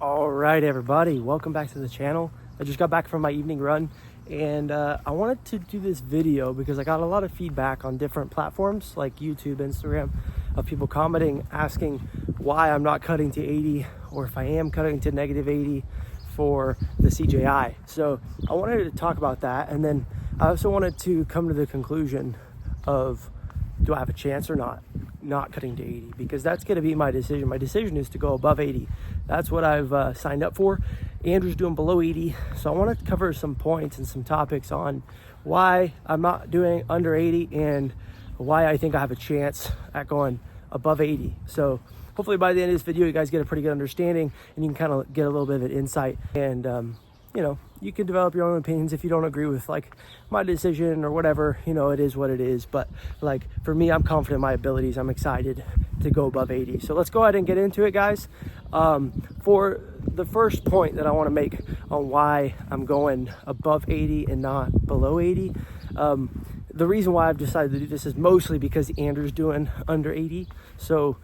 All right, everybody, welcome back to the channel. I just got back from my evening run, and I wanted to do this video because I got a lot of feedback on different platforms like YouTube, Instagram, of people commenting, asking why I'm not cutting to 80, or if I am cutting to -80 for the CJI. So I wanted to talk about that, and then I also wanted to come to the conclusion of, do I have a chance or not cutting to 80? Because that's going to be my decision. My decision is to go above 80. That's what I've signed up for. Andrew's doing below 80. So I want to cover some points and some topics on why I'm not doing under 80 and why I think I have a chance at going above 80. So hopefully by the end of this video, you guys get a pretty good understanding and you can kind of get a little bit of an insight. And, you know, you can develop your own opinions if you don't agree with like my decision or whatever. You know, it is what it is. But like for me, I'm confident in my abilities. I'm excited to go above 80. So let's go ahead and get into it, guys. For the first point that I want to make on why I'm going above 80 and not below 80, the reason why I've decided to do this is mostly because Andrew's doing under 80. So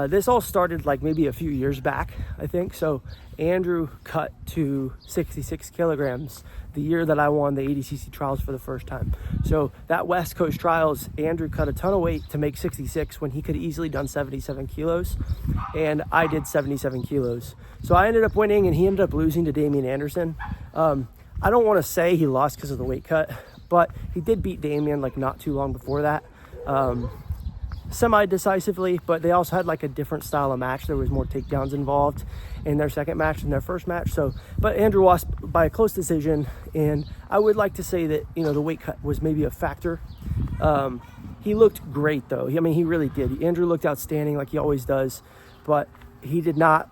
this all started like maybe a few years back, I think. So Andrew cut to 66 kilograms the year that I won the ADCC trials for the first time. So that West Coast trials, Andrew cut a ton of weight to make 66 when he could have easily done 77 kilos. And I did 77 kilos. So I ended up winning and he ended up losing to Damian Anderson. I don't want to say he lost because of the weight cut, but he did beat Damian like not too long before that. Semi-decisively, but they also had like a different style of match. There was more takedowns involved in their second match than their first match. So, but Andrew lost by a close decision, and I would like to say that, you know, the weight cut was maybe a factor. He looked great though. I mean, he really did. Andrew looked outstanding like he always does, but he did not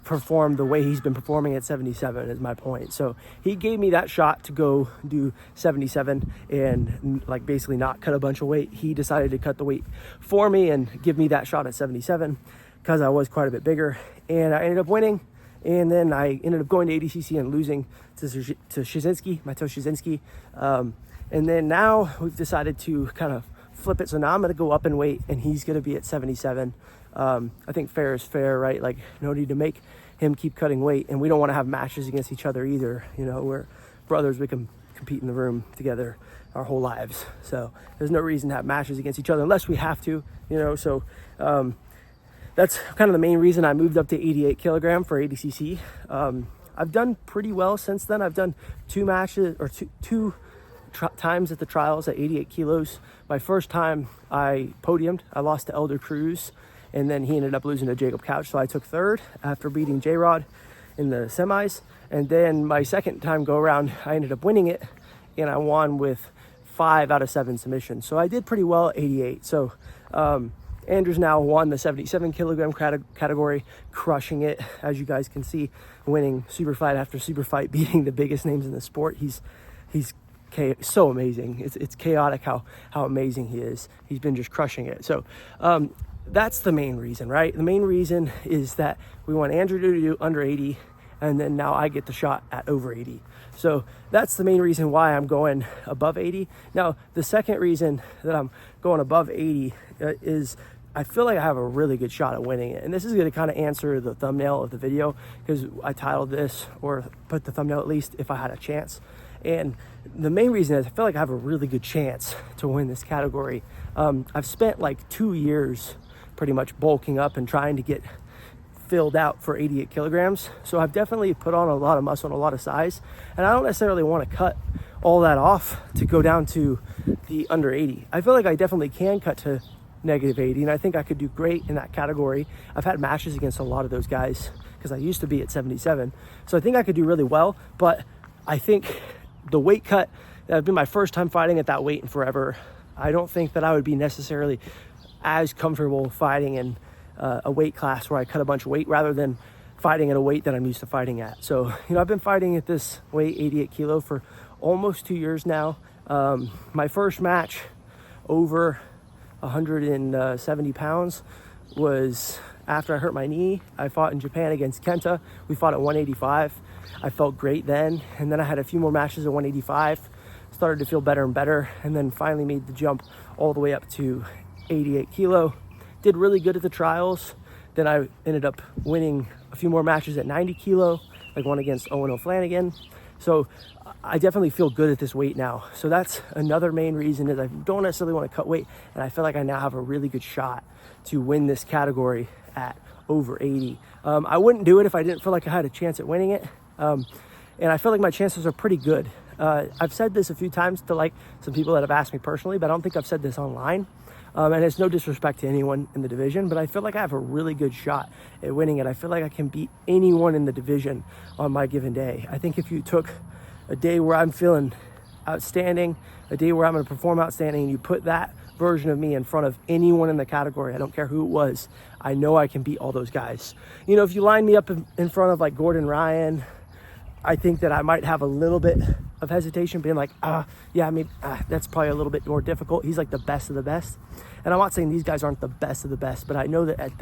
perform the way he's been performing at 77 is my point. So he gave me that shot to go do 77 and like basically not cut a bunch of weight. He decided to cut the weight for me and give me that shot at 77 because I was quite a bit bigger, and I ended up winning. And then I ended up going to ADCC and losing to Shizinski, Mato Shizinski. And then now we've decided to kind of flip it. So now I'm going to go up in weight and he's going to be at 77. I think fair is fair, right? Like no need to make him keep cutting weight, and we don't want to have matches against each other either. You know, we're brothers, we can compete in the room together our whole lives. So there's no reason to have matches against each other unless we have to, you know. So that's kind of the main reason I moved up to 88 kilogram for ADCC. I've done pretty well since then. I've done two matches or two times at the trials at 88 kilos. My first time I podiumed. I lost to Elder Cruz, and then he ended up losing to Jacob Couch. So I took third after beating J-Rod in the semis. And then my second time go around, I ended up winning it, and I won with 5 out of 7 submissions. So I did pretty well at 88. So Andrew's now won the 77 kilogram category, crushing it, as you guys can see, winning super fight after super fight, beating the biggest names in the sport. He's so amazing. It's chaotic how amazing he is. He's been just crushing it. So that's the main reason, right? The main reason is that we want Andrew to do under 80, and then now I get the shot at over 80. So that's the main reason why I'm going above 80. Now, the second reason that I'm going above 80 is I feel like I have a really good shot at winning it. And this is going to kind of answer the thumbnail of the video, because I titled this, or put the thumbnail at least, if I had a chance. And the main reason is I feel like I have a really good chance to win this category. I've spent like 2 years pretty much bulking up and trying to get filled out for 88 kilograms. So I've definitely put on a lot of muscle and a lot of size. And I don't necessarily want to cut all that off to go down to the under 80. I feel like I definitely can cut to -80, and I think I could do great in that category. I've had matches against a lot of those guys because I used to be at 77. So I think I could do really well, but I think the weight cut, that would be my first time fighting at that weight in forever. I don't think that I would be necessarily as comfortable fighting in a weight class where I cut a bunch of weight rather than fighting at a weight that I'm used to fighting at. So, you know, I've been fighting at this weight, 88 kilo, for almost 2 years now. My first match over 170 pounds was after I hurt my knee. I fought in Japan against Kenta. We fought at 185. I felt great then, and then I had a few more matches at 185, started to feel better and better, and then finally made the jump all the way up to 88 kilo. Did really good at the trials, then I ended up winning a few more matches at 90 kilo, like one against Owen O'Flanagan. So I definitely feel good at this weight now. So that's another main reason, is I don't necessarily want to cut weight, and I feel like I now have a really good shot to win this category at over 80. I wouldn't do it if I didn't feel like I had a chance at winning it. And I feel like my chances are pretty good. I've said this a few times to like some people that have asked me personally, but I don't think I've said this online. And it's no disrespect to anyone in the division, but I feel like I have a really good shot at winning it. I feel like I can beat anyone in the division on my given day. I think if you took a day where I'm feeling outstanding, a day where I'm going to perform outstanding, and you put that version of me in front of anyone in the category, I don't care who it was, I know I can beat all those guys. You know, if you line me up in front of like Gordon Ryan, I think that I might have a little bit of hesitation, being like, that's probably a little bit more difficult. He's like the best of the best. And I'm not saying these guys aren't the best of the best, but I know that at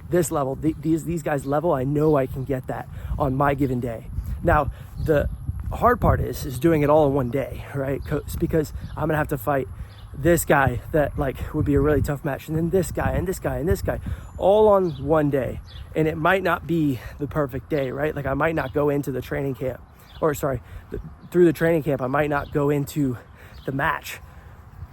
this level, these guys' level, I know I can get that on my given day. Now, the hard part is doing it all in one day, right? Because I'm going to have to fight this guy that like would be a really tough match, and then this guy and this guy and this guy, all on one day. And it might not be the perfect day, right? Like I might not go into the training camp, through the training camp, I might not go into the match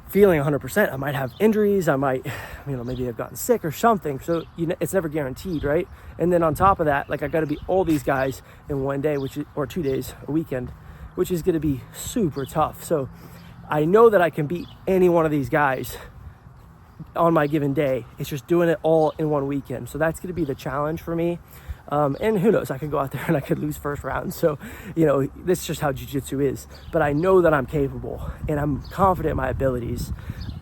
feeling 100%. I might have injuries. I might, maybe I've gotten sick or something. So, it's never guaranteed, right? And then on top of that, like I got to beat all these guys in one day, or 2 days, a weekend, which is going to be super tough. So I know that I can beat any one of these guys on my given day. It's just doing it all in one weekend. So that's going to be the challenge for me. And who knows, I could go out there and I could lose first round. So, this is just how jiu-jitsu is. But I know that I'm capable and I'm confident in my abilities.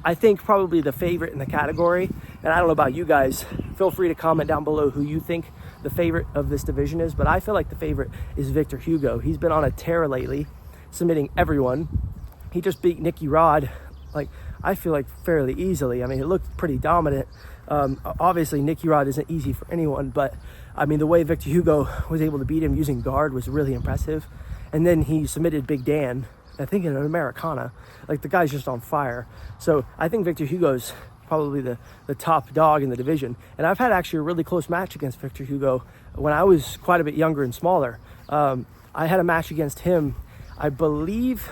I think probably the favorite in the category, and I don't know about you guys, feel free to comment down below who you think the favorite of this division is, but I feel like the favorite is Victor Hugo. He's been on a tear lately, submitting everyone. He just beat Nicky Rod, I feel like fairly easily. I mean, it looked pretty dominant. Obviously, Nicky Rod isn't easy for anyone, but the way Victor Hugo was able to beat him using guard was really impressive. And then he submitted Big Dan, I think in an Americana. The guy's just on fire. So I think Victor Hugo's probably the top dog in the division. And I've had actually a really close match against Victor Hugo when I was quite a bit younger and smaller. I had a match against him, I believe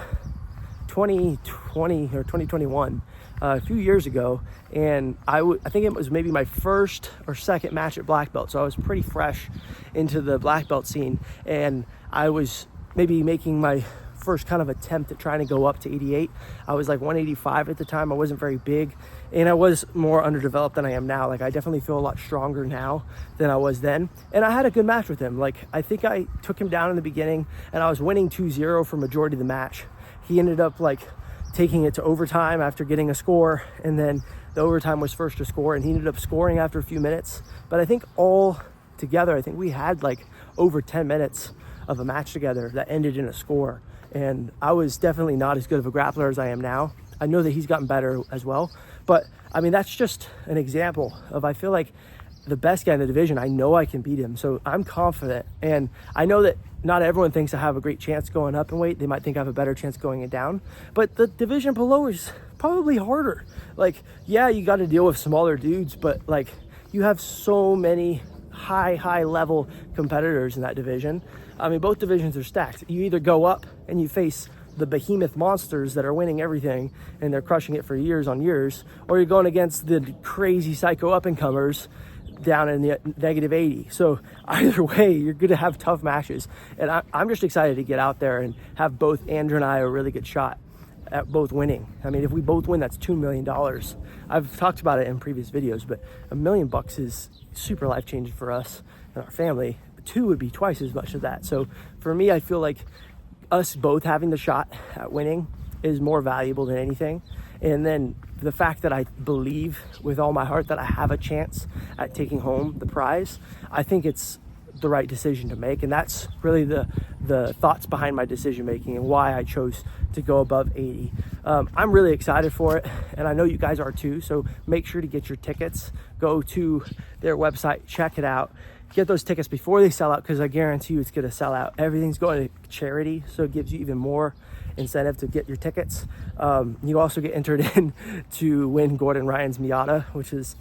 2020 or 2021, a few years ago, and I think it was maybe my first or second match at black belt, so I was pretty fresh into the black belt scene, and I was maybe making my first kind of attempt at trying to go up to 88. I was like 185 at the time. I wasn't very big, and I was more underdeveloped than I am now. I definitely feel a lot stronger now than I was then, and I had a good match with him. I think I took him down in the beginning, and I was winning 2-0 for majority of the match. He ended up taking it to overtime after getting a score, and then the overtime was first to score, and he ended up scoring after a few minutes. But I think all together, I think we had over 10 minutes of a match together that ended in a score. And I was definitely not as good of a grappler as I am now. I know that he's gotten better as well, but that's just an example of, I feel like the best guy in the division, I know I can beat him. So I'm confident, and I know that not everyone thinks I have a great chance going up in weight. They might think I have a better chance going down, but the division below is probably harder. You got to deal with smaller dudes, but you have so many high level competitors in that division. Both divisions are stacked. You either go up and you face the behemoth monsters that are winning everything and they're crushing it for years on years, or you're going against the crazy psycho up-and-comers down in the negative 80. So either way, you're going to have tough matches. And I'm just excited to get out there and have both Andrew and I a really good shot at both winning. If we both win, that's $2 million. I've talked about it in previous videos, but $1 million is super life-changing for us and our family. 2 would be twice as much of that. So for me, I feel like us both having the shot at winning is more valuable than anything. And then the fact that I believe with all my heart that I have a chance at taking home the prize, I think it's the right decision to make. And that's really the thoughts behind my decision making and why I chose to go above 80. I'm really excited for it, and I know you guys are too. So make sure to get your tickets. Go to their website, check it out. Get those tickets before they sell out, because I guarantee you it's going to sell out. Everything's going to charity, so it gives you even more incentive to get your tickets. You also get entered in to win Gordon Ryan's Miata, which is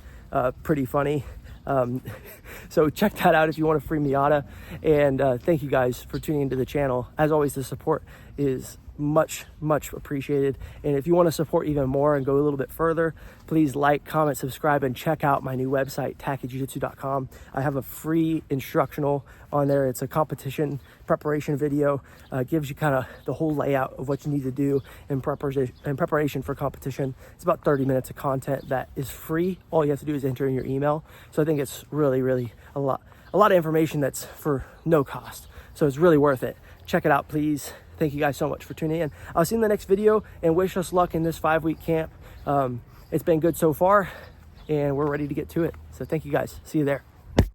pretty funny. So check that out if you want a free Miata. And thank you guys for tuning into the channel. As always, the support is much appreciated. And if you want to support even more and go a little bit further, please like, comment, subscribe, and check out my new website, tackjiujitsu.com. I have a free instructional on there. It's a competition preparation video. Gives you kind of the whole layout of what you need to do in preparation for competition. It's about 30 minutes of content that is free. All you have to do is enter in your email. So I think it's really a lot of information that's for no cost. So it's really worth it. Check it out, please. Thank you guys so much for tuning in. I'll see you in the next video, and wish us luck in this 5-week camp. It's been good so far, and we're ready to get to it. So thank you guys. See you there.